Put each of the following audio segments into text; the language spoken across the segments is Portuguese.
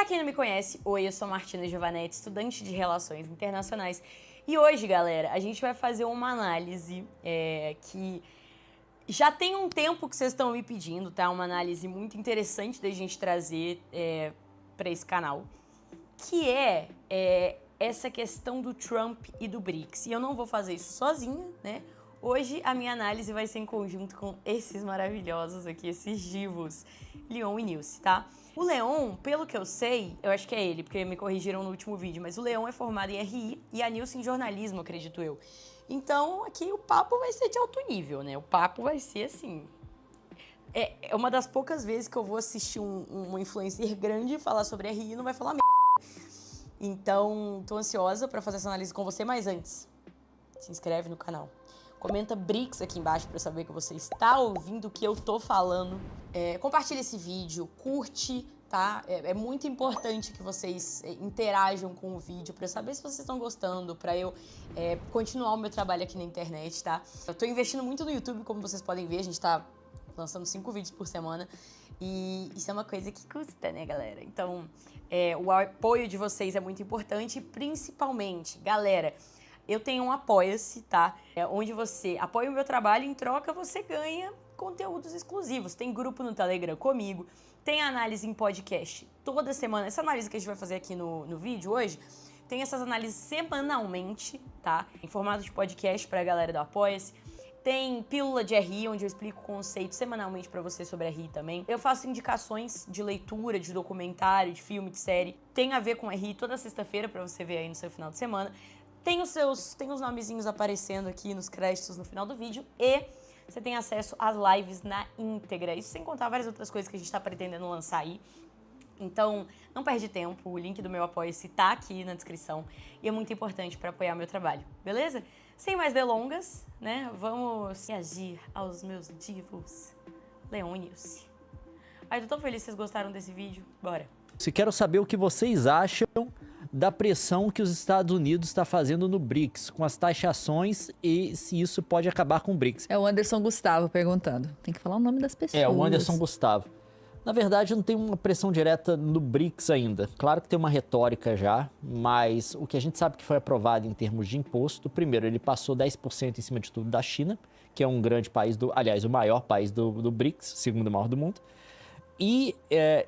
Pra quem não me conhece, oi, eu sou Martina Giovanetti, estudante de Relações Internacionais. E hoje, galera, a gente vai fazer uma análise que já tem um tempo que vocês estão me pedindo, tá? Uma análise muito interessante da gente trazer pra esse canal, que é essa questão do Trump e do BRICS. E eu não vou fazer isso sozinha, né? Hoje a minha análise vai ser em conjunto com esses maravilhosos aqui, esses divos, Leon e Nilce, tá? O Leon, pelo que eu sei, eu acho que é ele, porque me corrigiram no último vídeo, mas o Leon é formado em RI e a Nilce em jornalismo, acredito eu. Então aqui o papo vai ser de alto nível, né? O papo vai ser assim... É uma das poucas vezes que eu vou assistir um influencer grande falar sobre RI e não vai falar merda. Então, tô ansiosa pra fazer essa análise com você, mas antes, se inscreve no canal. Comenta BRICS aqui embaixo pra eu saber que você está ouvindo o que eu tô falando. Compartilha esse vídeo, curte, tá? É muito importante que vocês interajam com o vídeo pra eu saber se vocês estão gostando, pra eu continuar o meu trabalho aqui na internet, tá? Eu tô investindo muito no YouTube, como vocês podem ver, a gente tá lançando 5 vídeos por semana. E isso é uma coisa que custa, né, galera? Então, o apoio de vocês é muito importante, principalmente, galera, eu tenho um Apoia-se, tá? Onde você apoia o meu trabalho e em troca você ganha conteúdos exclusivos. Tem grupo no Telegram comigo, tem análise em podcast toda semana. Essa análise que a gente vai fazer aqui no vídeo hoje, tem essas análises semanalmente, tá? Em formato de podcast pra galera do Apoia-se. Tem pílula de RI, onde eu explico conceitos semanalmente pra você sobre RI também. Eu faço indicações de leitura, de documentário, de filme, de série. Tem a ver com RI toda sexta-feira pra você ver aí no seu final de semana. Tem os nomezinhos aparecendo aqui nos créditos no final do vídeo e você tem acesso às lives na íntegra. Isso sem contar várias outras coisas que a gente tá pretendendo lançar aí. Então, não perde tempo, o link do meu Apoia-se tá aqui na descrição e é muito importante para apoiar o meu trabalho, beleza? Sem mais delongas, né, vamos reagir aos meus divos, Leon e Nilce. Ai, tô tão feliz que vocês gostaram desse vídeo, bora! Quero saber o que vocês acham da pressão que os Estados Unidos está fazendo no BRICS, com as taxações e se isso pode acabar com o BRICS. É o Anderson Gustavo perguntando. Tem que falar o nome das pessoas. É, o Anderson Gustavo. Na verdade, não tem uma pressão direta no BRICS ainda. Claro que tem uma retórica já, mas o que a gente sabe que foi aprovado em termos de imposto, primeiro, ele passou 10% em cima de tudo da China, que é um grande país, aliás, o maior país do BRICS, segundo maior do mundo. E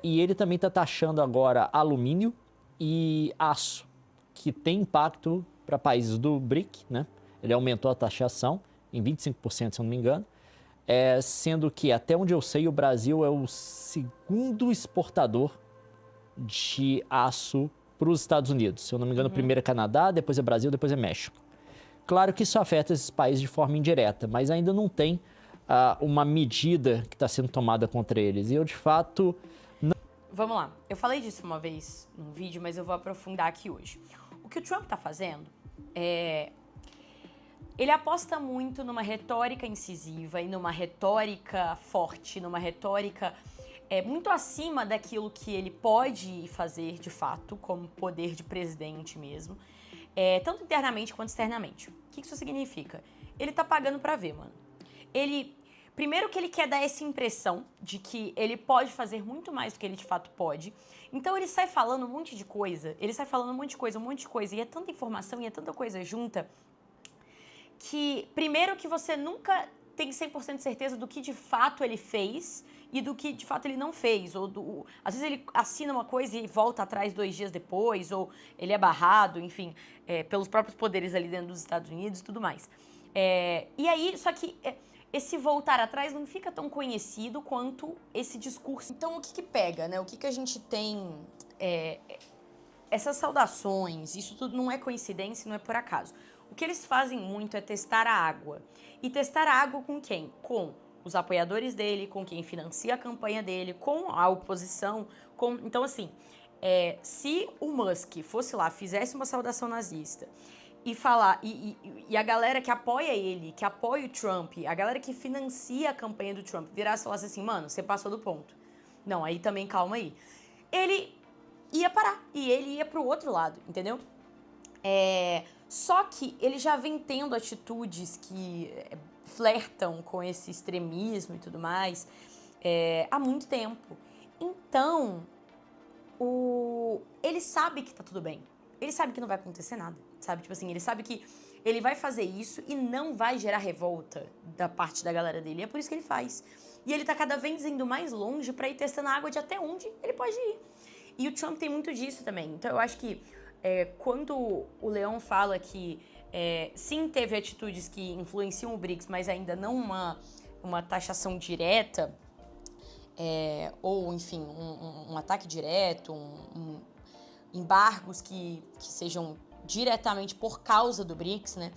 ele também está taxando agora alumínio e aço, que tem impacto para países do BRIC, né? Ele aumentou a taxação em 25%, se eu não me engano. Sendo que, até onde eu sei, o Brasil é o segundo exportador de aço para os Estados Unidos. Se eu não me engano, primeiro é Canadá, depois é Brasil, depois é México. Claro que isso afeta esses países de forma indireta, mas ainda não tem uma medida que está sendo tomada contra eles. E eu, de fato... Vamos lá, eu falei disso uma vez num vídeo, mas eu vou aprofundar aqui hoje. O que o Trump tá fazendo ele aposta muito numa retórica incisiva e numa retórica forte, numa retórica muito acima daquilo que ele pode fazer de fato, como poder de presidente mesmo, tanto internamente quanto externamente. O que isso significa? Ele tá pagando pra ver, mano. Primeiro que ele quer dar essa impressão de que ele pode fazer muito mais do que ele de fato pode. Então ele sai falando um monte de coisa, um monte de coisa, e é tanta informação e é tanta coisa junta, que primeiro que você nunca tem 100% de certeza do que de fato ele fez e do que de fato ele não fez. Às vezes ele assina uma coisa e volta atrás 2 dias depois, ou ele é barrado, enfim, pelos próprios poderes ali dentro dos Estados Unidos e tudo mais. E aí, só que esse voltar atrás não fica tão conhecido quanto esse discurso. Então o que pega, né? O que a gente tem... essas saudações, isso tudo não é coincidência, não é por acaso. O que eles fazem muito é testar a água. E testar a água com quem? Com os apoiadores dele, com quem financia a campanha dele, com a oposição. Então, assim, se o Musk fosse lá, fizesse uma saudação nazista e falar, e a galera que apoia ele, que apoia o Trump, a galera que financia a campanha do Trump, virasse e falasse assim, mano, você passou do ponto. Não, aí também calma aí. Ele ia parar e ele ia pro outro lado, entendeu? Só que ele já vem tendo atitudes que flertam com esse extremismo e tudo mais há muito tempo. Então, ele sabe que tá tudo bem. Ele sabe que não vai acontecer nada, sabe? Tipo assim, ele sabe que ele vai fazer isso e não vai gerar revolta da parte da galera dele. É por isso que ele faz. E ele tá cada vez indo mais longe pra ir testando a água de até onde ele pode ir. E o Trump tem muito disso também. Então eu acho que quando o Leon fala que sim, teve atitudes que influenciam o BRICS, mas ainda não uma taxação direta, ou enfim, um ataque direto, embargos que sejam diretamente por causa do BRICS, né?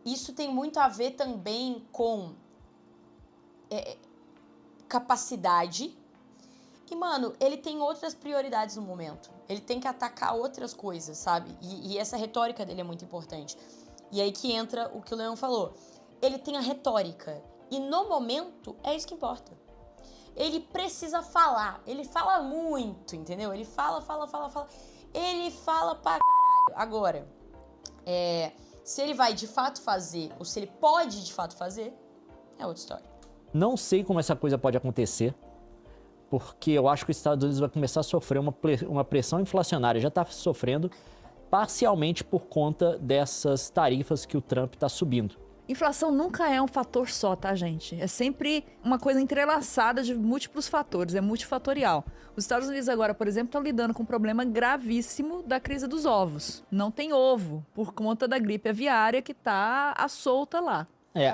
Isso tem muito a ver também com capacidade. E, mano, ele tem outras prioridades no momento. Ele tem que atacar outras coisas, sabe? E essa retórica dele é muito importante. E aí que entra o que o Leão falou. Ele tem a retórica. E no momento, é isso que importa. Ele precisa falar. Ele fala muito, entendeu? Ele fala. Ele fala pra caralho. Agora, se ele vai de fato fazer, ou se ele pode de fato fazer, é outra história. Não sei como essa coisa pode acontecer, porque eu acho que os Estados Unidos vai começar a sofrer uma pressão inflacionária. Já está sofrendo parcialmente por conta dessas tarifas que o Trump está subindo. Inflação nunca é um fator só, tá, gente? É sempre uma coisa entrelaçada de múltiplos fatores, é multifatorial. Os Estados Unidos agora, por exemplo, estão lidando com um problema gravíssimo da crise dos ovos. Não tem ovo, por conta da gripe aviária que tá à solta lá.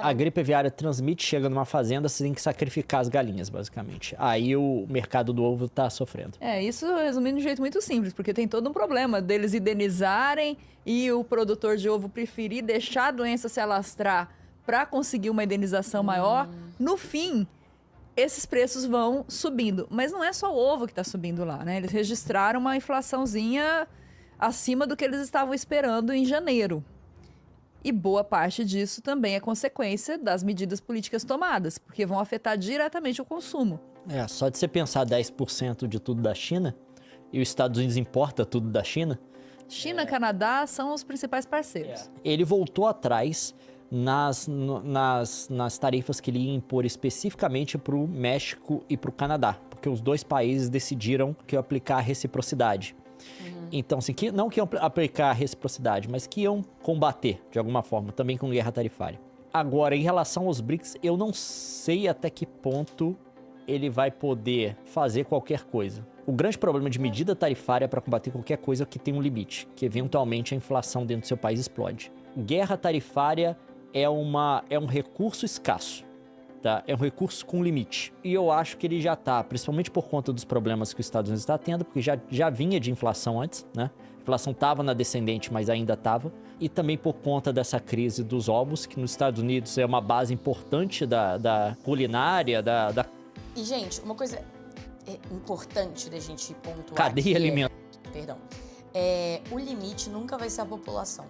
A gripe aviária transmite, chega numa fazenda, você tem que sacrificar as galinhas, basicamente. Aí o mercado do ovo tá sofrendo. Isso resumindo de um jeito muito simples, porque tem todo um problema deles indenizarem e o produtor de ovo preferir deixar a doença se alastrar para conseguir uma indenização maior. No fim, esses preços vão subindo. Mas não é só o ovo que tá subindo lá, né? Eles registraram uma inflaçãozinha acima do que eles estavam esperando em janeiro. E boa parte disso também é consequência das medidas políticas tomadas, porque vão afetar diretamente o consumo. Só de você pensar 10% de tudo da China, e os Estados Unidos importa tudo da China. China e Canadá são os principais parceiros. Ele voltou atrás nas tarifas que ele ia impor especificamente para o México e para o Canadá, porque os dois países decidiram que iam aplicar a reciprocidade. Então, assim, não que iam aplicar a reciprocidade, mas que iam combater, de alguma forma, também com guerra tarifária. Agora, em relação aos BRICS, eu não sei até que ponto ele vai poder fazer qualquer coisa. O grande problema de medida tarifária para combater qualquer coisa é que tem um limite, que eventualmente a inflação dentro do seu país explode. Guerra tarifária é um recurso escasso. Tá? É um recurso com limite. E eu acho que ele já está, principalmente por conta dos problemas que os Estados Unidos está tendo, porque já vinha de inflação antes, né? A inflação estava na descendente, mas ainda estava. E também por conta dessa crise dos ovos, que nos Estados Unidos é uma base importante da culinária, E, gente, uma coisa importante da gente pontuar... Cadeia alimentar. Perdão. O limite nunca vai ser a população.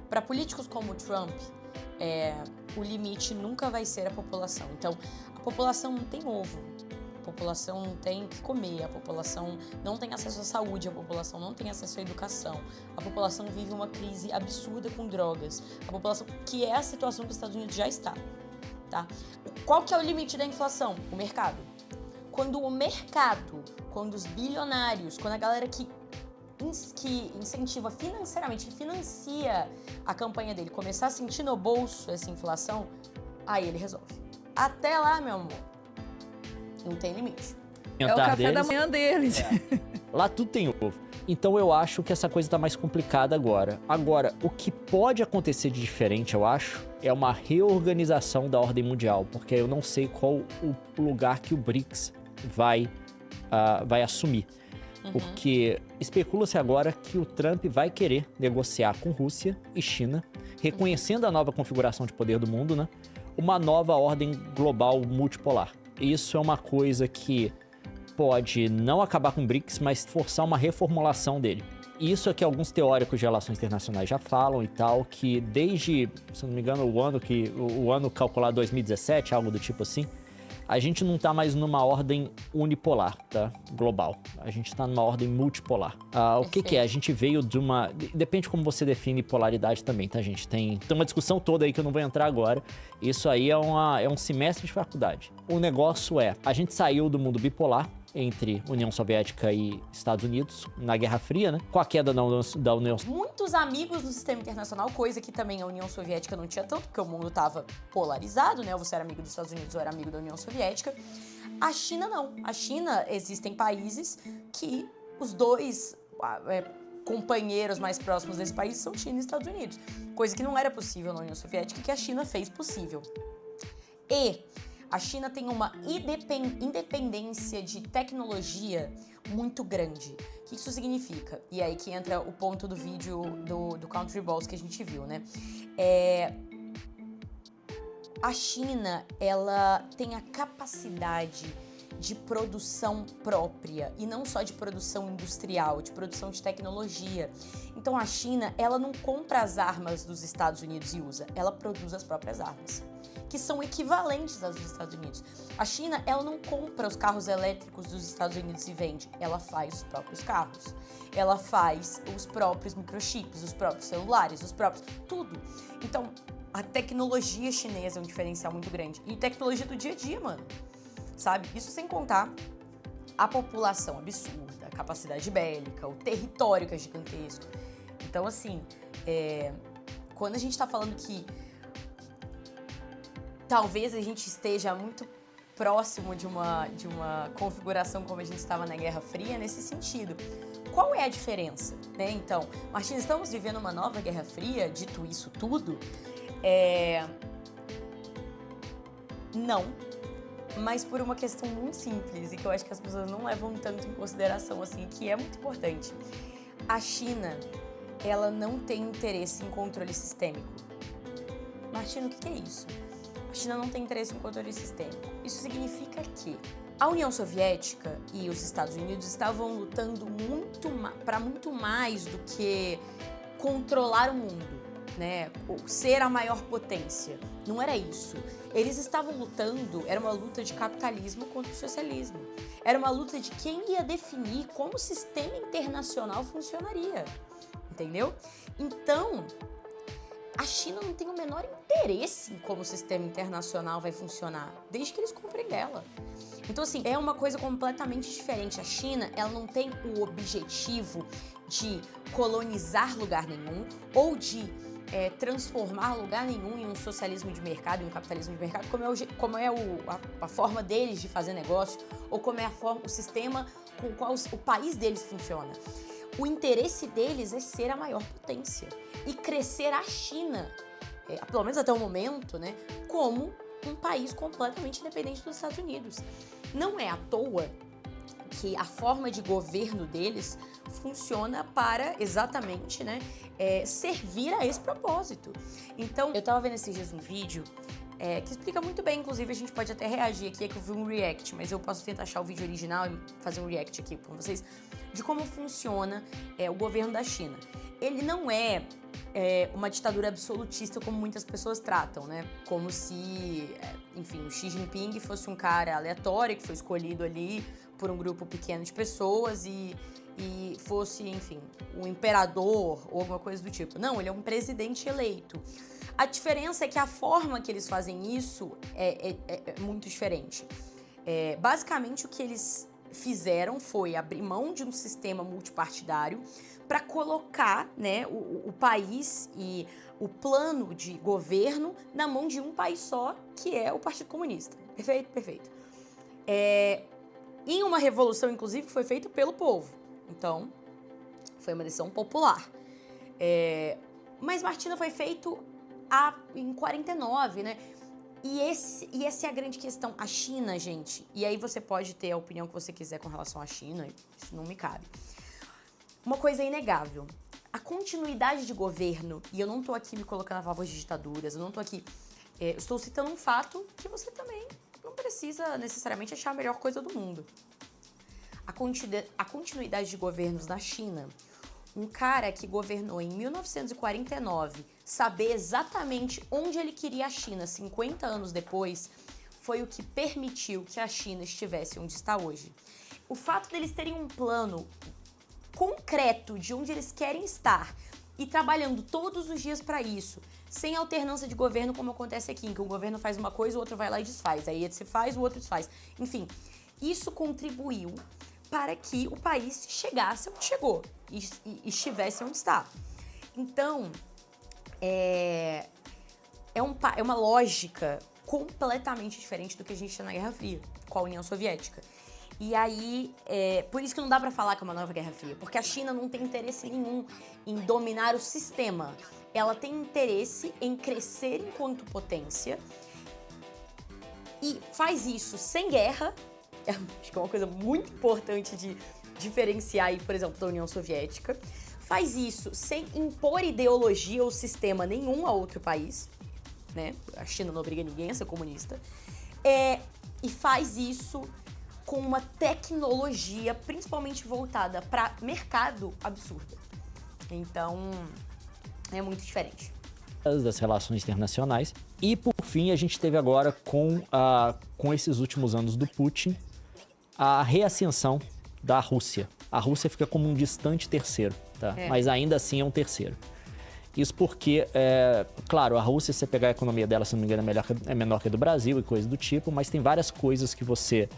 Para políticos como o Trump... o limite nunca vai ser a população. Então, a população não tem ovo, a população não tem o que comer, a população não tem acesso à saúde, a população não tem acesso à educação, a população vive uma crise absurda com drogas, a população, que é a situação que os Estados Unidos já está, tá? Qual que é o limite da inflação? O mercado. Quando o mercado, quando os bilionários, quando a galera que incentiva financeiramente, que financia a campanha dele, começar a sentir no bolso essa inflação, aí ele resolve. Até lá, meu amor, não tem limite. É o café da manhã deles. Lá tudo tem ovo. Então eu acho que essa coisa tá mais complicada agora. Agora, o que pode acontecer de diferente, eu acho, é uma reorganização da ordem mundial, porque eu não sei qual o lugar que o BRICS vai assumir. Porque especula-se agora que o Trump vai querer negociar com Rússia e China, reconhecendo a nova configuração de poder do mundo, né? Uma nova ordem global multipolar. Isso é uma coisa que pode não acabar com o BRICS, mas forçar uma reformulação dele. Isso é que alguns teóricos de relações internacionais já falam e tal, que desde, se não me engano, o ano calculado 2017, algo do tipo assim, a gente não está mais numa ordem unipolar, tá? Global. A gente está numa ordem multipolar. O que é? A gente veio de uma... Depende de como você define polaridade também, tá, gente? Tem uma discussão toda aí que eu não vou entrar agora. Isso aí é um semestre de faculdade. O negócio a gente saiu do mundo bipolar entre União Soviética e Estados Unidos na Guerra Fria, né? Com a queda da União Muitos amigos no sistema internacional, coisa que também a União Soviética não tinha tanto, porque o mundo estava polarizado, né? Você era amigo dos Estados Unidos ou era amigo da União Soviética. A China não. A China, existem países que os dois companheiros mais próximos desse país são China e Estados Unidos. Coisa que não era possível na União Soviética e que a China fez possível. E a China tem uma independência de tecnologia muito grande. O que isso significa? E aí que entra o ponto do vídeo do Country Balls que a gente viu, né? A China, ela tem a capacidade de produção própria, e não só de produção industrial, de produção de tecnologia. Então a China, ela não compra as armas dos Estados Unidos e usa, ela produz as próprias armas, que são equivalentes às dos Estados Unidos. A China, ela não compra os carros elétricos dos Estados Unidos e vende, ela faz os próprios carros. Ela faz os próprios microchips, os próprios celulares, os próprios... tudo. Então, a tecnologia chinesa é um diferencial muito grande. E tecnologia do dia a dia, mano. Sabe? Isso sem contar a população absurda, a capacidade bélica, o território que é gigantesco. Então, assim, quando a gente tá falando que talvez a gente esteja muito próximo de uma configuração como a gente estava na Guerra Fria, nesse sentido. Qual é a diferença? Né? Então, Martins, estamos vivendo uma nova Guerra Fria, dito isso tudo? Não, mas por uma questão muito simples e que eu acho que as pessoas não levam tanto em consideração, assim, que é muito importante. A China, ela não tem interesse em controle sistêmico. Martina, o que é isso? A China não tem interesse em controle sistêmico. Isso significa que a União Soviética e os Estados Unidos estavam lutando para muito mais do que controlar o mundo, né? Ser a maior potência. Não era isso. Eles estavam lutando, era uma luta de capitalismo contra o socialismo. Era uma luta de quem ia definir como o sistema internacional funcionaria. Entendeu? Então, a China não tem o menor interesse em como o sistema internacional vai funcionar, desde que eles comprem dela. Então, assim, é uma coisa completamente diferente. A China, ela não tem o objetivo de colonizar lugar nenhum ou de transformar lugar nenhum em um socialismo de mercado, em um capitalismo de mercado, como é a forma deles de fazer negócio, ou como é o sistema com o qual o país deles funciona. O interesse deles é ser a maior potência e crescer a China, pelo menos até o momento, né, como um país completamente independente dos Estados Unidos. Não é à toa que a forma de governo deles funciona para exatamente, né, servir a esse propósito. Então, eu tava vendo esses dias um vídeo que explica muito bem, inclusive a gente pode até reagir aqui, que eu vi um react, mas eu posso tentar achar o vídeo original e fazer um react aqui com vocês, de como funciona o governo da China. Ele não é uma ditadura absolutista como muitas pessoas tratam, né? Como se, enfim, o Xi Jinping fosse um cara aleatório que foi escolhido ali por um grupo pequeno de pessoas e fosse, enfim, um imperador ou alguma coisa do tipo. Não, ele é um presidente eleito. A diferença é que a forma que eles fazem isso é muito diferente. Basicamente, o que eles fizeram foi abrir mão de um sistema multipartidário para colocar, né, o país e o plano de governo na mão de um país só, que é o Partido Comunista. Perfeito? Perfeito. Em uma revolução, inclusive, que foi feita pelo povo. Então, foi uma decisão popular. Mas Martina foi feito em 49, né? E essa é a grande questão. A China, gente, e aí você pode ter a opinião que você quiser com relação à China, isso não me cabe. Uma coisa é inegável. A continuidade de governo, e eu não tô aqui me colocando a favor de ditaduras, eu não tô aqui... estou citando um fato que você também não precisa necessariamente achar a melhor coisa do mundo. A continuidade de governos na China, um cara que governou em 1949, saber exatamente onde ele queria a China 50 anos depois, foi o que permitiu que a China estivesse onde está hoje. O fato deles terem um plano concreto de onde eles querem estar e trabalhando todos os dias para isso, sem alternância de governo como acontece aqui, em que o governo faz uma coisa, o outro vai lá e desfaz, aí esse faz, o outro desfaz. Enfim, isso contribuiu para que o país chegasse onde chegou e estivesse onde está. Então, é uma lógica completamente diferente do que a gente tinha na Guerra Fria, com a União Soviética. E aí, por isso que não dá pra falar que é uma nova Guerra Fria, porque a China não tem interesse nenhum em dominar o sistema. Ela tem interesse em crescer enquanto potência e faz isso sem guerra. Acho que é uma coisa muito importante de diferenciar aí, por exemplo, da União Soviética. Faz isso sem impor ideologia ou sistema nenhum a outro país, né? A China não obriga ninguém a ser comunista. E faz isso com uma tecnologia principalmente voltada para mercado absurda. Então, é muito diferente. Das relações internacionais. E, por fim, a gente teve agora, com esses últimos anos do Putin, a reascensão da Rússia. A Rússia fica como um distante terceiro, tá? Mas ainda assim é um terceiro. Isso porque, claro, a Rússia, se você pegar a economia dela, se não me engano, é menor que a do Brasil e coisa do tipo, mas tem várias coisas que você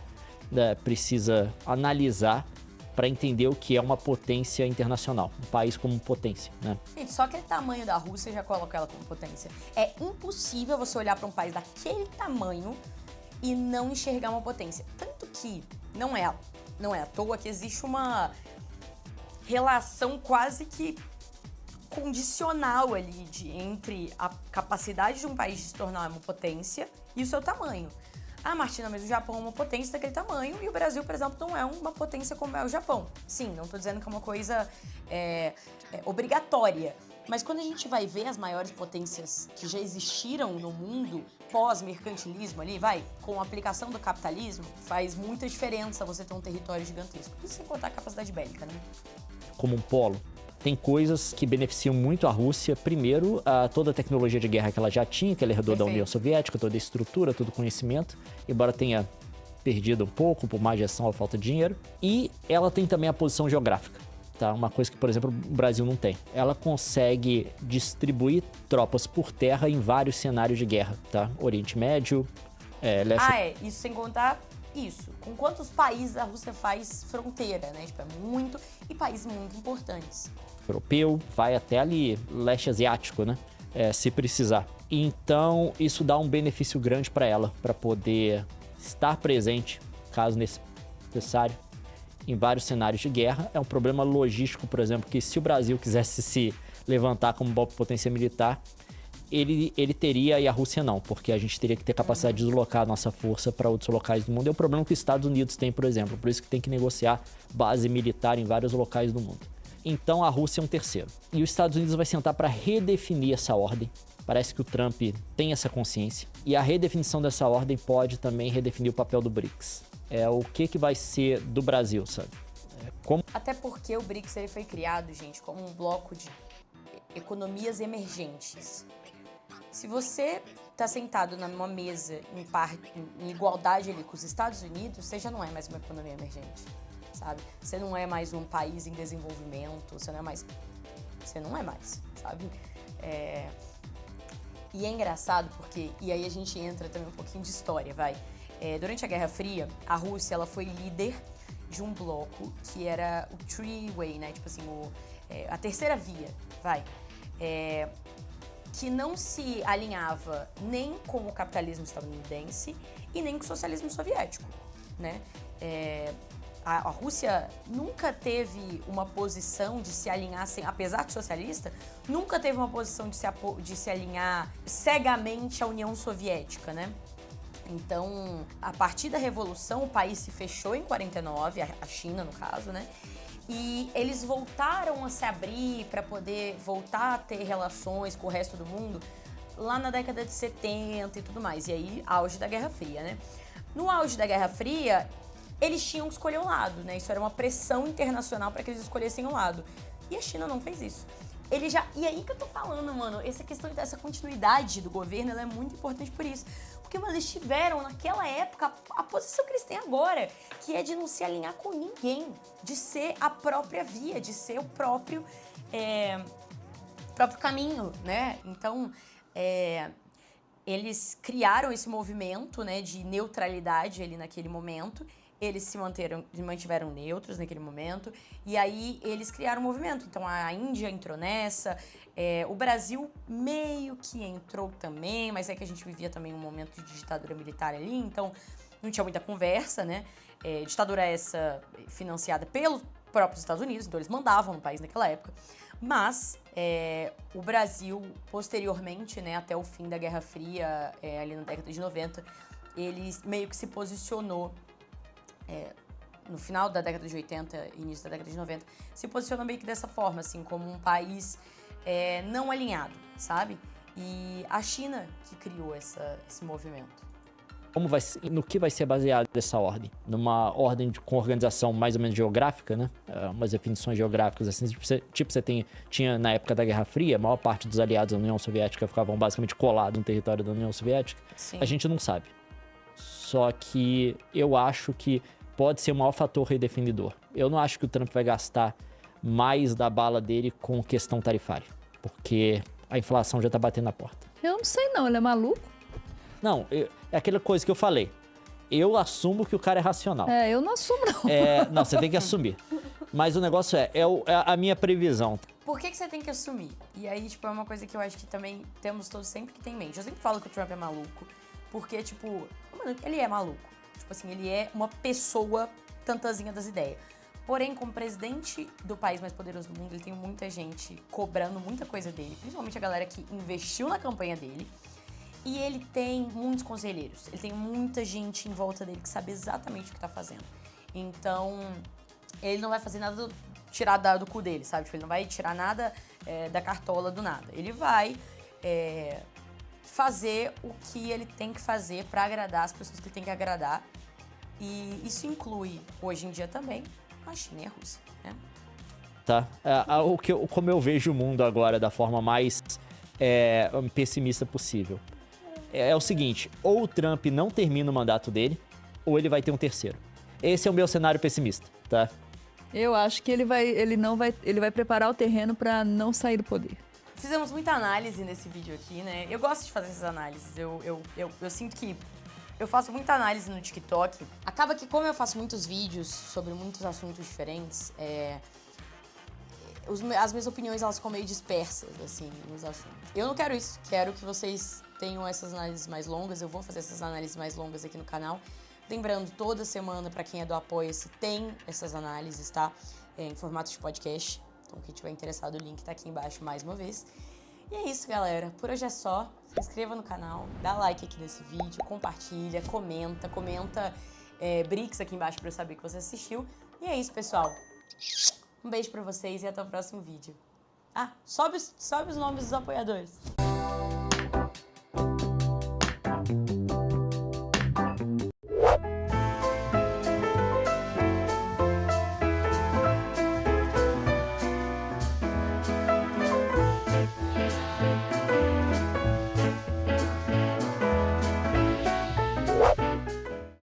precisa analisar para entender o que é uma potência internacional, um país como potência, né? Gente, só aquele tamanho da Rússia já coloca ela como potência. É impossível você olhar para um país daquele tamanho e não enxergar uma potência. Tanto que não é à toa que existe uma relação quase que condicional ali entre a capacidade de um país de se tornar uma potência e o seu tamanho. Ah, Martina, mas o Japão é uma potência daquele tamanho e o Brasil, por exemplo, não é uma potência como é o Japão. Sim, não tô dizendo que é uma coisa obrigatória. Mas quando a gente vai ver as maiores potências que já existiram no mundo, pós-mercantilismo ali, com a aplicação do capitalismo, faz muita diferença você ter um território gigantesco. Isso sem contar a capacidade bélica, né? Como um polo. Tem coisas que beneficiam muito a Rússia. Primeiro, toda a tecnologia de guerra que ela já tinha, que ela herdou da União Soviética, toda a estrutura, todo o conhecimento, embora tenha perdido um pouco por má gestão ou falta de dinheiro. E ela tem também a posição geográfica, tá? Uma coisa que, por exemplo, o Brasil não tem. Ela consegue distribuir tropas por terra em vários cenários de guerra, tá? Oriente Médio, Leste... Isso sem contar isso. Com quantos países a Rússia faz fronteira, né? Tipo, é muito... E países muito importantes. Europeu, vai até ali, leste asiático, né? Se precisar. Então, isso dá um benefício grande para ela, para poder estar presente, caso necessário, em vários cenários de guerra. É um problema logístico, por exemplo, que se o Brasil quisesse se levantar como uma potência militar, ele teria e a Rússia não, porque a gente teria que ter capacidade de deslocar a nossa força para outros locais do mundo. É o problema que os Estados Unidos têm, por exemplo, por isso que tem que negociar base militar em vários locais do mundo. Então a Rússia é um terceiro. E os Estados Unidos vai sentar para redefinir essa ordem. Parece que o Trump tem essa consciência. E a redefinição dessa ordem pode também redefinir o papel do BRICS. O que vai ser do Brasil, sabe? Até porque o BRICS ele foi criado, gente, como um bloco de economias emergentes. Se você está sentado numa mesa em igualdade ali com os Estados Unidos, você já não é mais uma economia emergente, sabe? Você não é mais um país em desenvolvimento, você não é mais, sabe? E é engraçado porque, e aí a gente entra também um pouquinho de história, durante a Guerra Fria, a Rússia ela foi líder de um bloco que era o Three-Way, né? Tipo assim, a terceira via, que não se alinhava nem com o capitalismo estadunidense e nem com o socialismo soviético, né? A Rússia nunca teve uma posição de se alinhar, apesar de socialista, nunca teve uma posição de se alinhar cegamente à União Soviética, né? Então, a partir da Revolução, o país se fechou em 49, a China, no caso, né? E eles voltaram a se abrir para poder voltar a ter relações com o resto do mundo lá na década de 70 e tudo mais. E aí, auge da Guerra Fria, né? No auge da Guerra Fria, eles tinham que escolher um lado, né? Isso era uma pressão internacional para que eles escolhessem um lado. E a China não fez isso. E aí que eu tô falando, mano, essa questão dessa continuidade do governo, ela é muito importante por isso. Porque eles tiveram, naquela época, a posição que eles têm agora, que é de não se alinhar com ninguém, de ser a própria via, de ser o próprio caminho, né? Então, eles criaram esse movimento, né, de neutralidade ali naquele momento, eles se mantiveram neutros naquele momento, e aí eles criaram um movimento. Então a Índia entrou nessa, o Brasil meio que entrou também, mas é que a gente vivia também um momento de ditadura militar ali, então não tinha muita conversa, né? Ditadura essa financiada pelos próprios Estados Unidos, então eles mandavam no país naquela época. Mas o Brasil, posteriormente, né, até o fim da Guerra Fria, ali na década de 90, ele meio que se posicionou, no final da década de 80, início da década de 90, se posicionou meio que dessa forma, assim, como um país não alinhado, sabe? E a China que criou esse movimento. No que vai ser baseada essa ordem? Numa ordem com organização mais ou menos geográfica, né? Umas definições geográficas, assim, tipo você tinha na época da Guerra Fria, a maior parte dos aliados da União Soviética ficavam basicamente colados no território da União Soviética. Sim. A gente não sabe. Só que eu acho que pode ser o maior fator redefinidor. Eu não acho que o Trump vai gastar mais da bala dele com questão tarifária, porque a inflação já tá batendo na porta. Eu não sei não, ele é maluco? Não, é aquela coisa que eu falei. Eu assumo que o cara é racional. Eu não assumo não. Não, você tem que assumir. Mas o negócio é a minha previsão. Por que você tem que assumir? E aí, tipo, é uma coisa que eu acho que também temos todos sempre que ter em mente. Eu sempre falo que o Trump é maluco, porque, tipo, mano, ele é maluco. Tipo assim, ele é uma pessoa tantazinha das ideias. Porém, como presidente do país mais poderoso do mundo, ele tem muita gente cobrando muita coisa dele, principalmente a galera que investiu na campanha dele. E ele tem muitos conselheiros, ele tem muita gente em volta dele que sabe exatamente o que tá fazendo. Então, ele não vai fazer nada tirar do cu dele, sabe? Tipo, ele não vai tirar nada da cartola do nada. Ele vai fazer o que ele tem que fazer pra agradar as pessoas que ele tem que agradar. E isso inclui, hoje em dia também, a China e a Rússia, né? Tá? Como eu vejo o mundo agora da forma mais pessimista possível. É o seguinte, ou o Trump não termina o mandato dele, ou ele vai ter um terceiro. Esse é o meu cenário pessimista, tá? Eu acho que ele vai preparar o terreno pra não sair do poder. Fizemos muita análise nesse vídeo aqui, né? Eu gosto de fazer essas análises, eu sinto que eu faço muita análise no TikTok. Acaba que, como eu faço muitos vídeos sobre muitos assuntos diferentes, as minhas opiniões, elas ficam meio dispersas, assim, nos assuntos. Eu não quero isso. Quero que vocês tenham essas análises mais longas. Eu vou fazer essas análises mais longas aqui no canal. Lembrando, toda semana, pra quem é do Apoia-se, tem essas análises, tá? Em formato de podcast. Então, quem tiver interessado, o link tá aqui embaixo mais uma vez. E é isso, galera. Por hoje é só. Se inscreva no canal, dá like aqui nesse vídeo, compartilha, comenta BRICS aqui embaixo pra eu saber que você assistiu. E é isso, pessoal. Um beijo pra vocês e até o próximo vídeo. Sobe os nomes dos apoiadores.